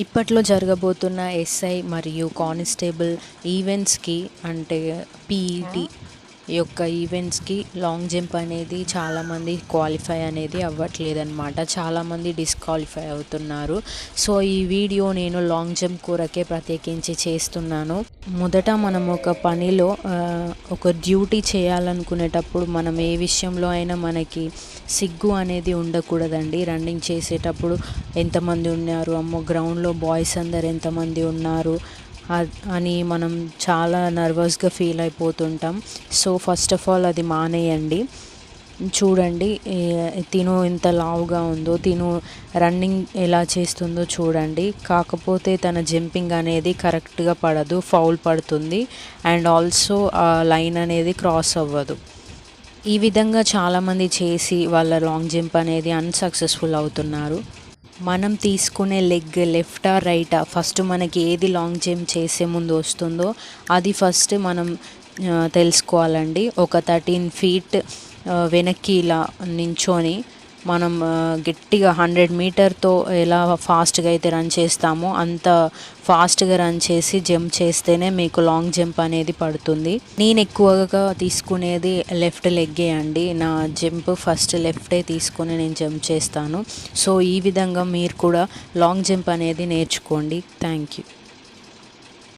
ఇప్పట్లో జరగబోతున్న ఎస్ఐ మరియు కానిస్టేబుల్ ఈవెంట్స్కి అంటే పీఈటీ యొక్క ఈవెంట్స్కి లాంగ్ జంప్ అనేది చాలామంది క్వాలిఫై అనేది అవ్వట్లేదన్నమాట. చాలామంది డిస్క్వాలిఫై అవుతున్నారు. సో ఈ వీడియో నేను లాంగ్ జంప్ కొరకే ప్రత్యేకించి చేస్తున్నాను. మొదట మనం ఒక పనిలో ఒక డ్యూటీ చేయాలనుకునేటప్పుడు మనం ఏ విషయంలో అయినా మనకి సిగ్గు అనేది ఉండకూడదండి. రన్నింగ్ చేసేటప్పుడు ఎంతమంది ఉన్నారు, అమ్మో గ్రౌండ్లో బాయ్స్ అందరు ఎంతమంది ఉన్నారు అని మనం చాలా నర్వస్గా ఫీల్ అయిపోతుంటాం. సో ఫస్ట్ ఆఫ్ ఆల్ అది మానేయండి. చూడండి తిను ఎంత లావుగా ఉందో, తిను రన్నింగ్ ఎలా చేస్తుందో చూడండి. కాకపోతే తన జంపింగ్ అనేది కరెక్ట్గా పడదు, ఫౌల్ పడుతుంది అండ్ ఆల్సో ఆ లైన్ అనేది క్రాస్ అవ్వదు. ఈ విధంగా చాలామంది చేసి వాళ్ళ లాంగ్ జంప్ అనేది అన్సక్సెస్ఫుల్ అవుతున్నారు. మనం తీసుకునే లెగ్ లెఫ్టా రైటా, ఫస్ట్ మనకి ఏది లాంగ్ జంప్ చేసే ముందు వస్తుందో అది ఫస్ట్ మనం తెలుసుకోవాలండి. ఒక 13 feet వెనక్కి ఇలా నించొని మనం గట్టిగా 100 మీటర్తో ఎలా ఫాస్ట్గా అయితే రన్ చేస్తామో అంత ఫాస్ట్గా రన్ చేసి జంప్ చేస్తేనే మీకు లాంగ్ జంప్ అనేది పడుతుంది. నేను ఎక్కువగా తీసుకునేది లెఫ్ట్ లెగ్గే అండి. నా జంప్ ఫస్ట్ లెఫ్టే తీసుకొని నేను జంప్ చేస్తాను. సో ఈ విధంగా మీరు కూడా లాంగ్ జంప్ అనేది నేర్చుకోండి. Thank you.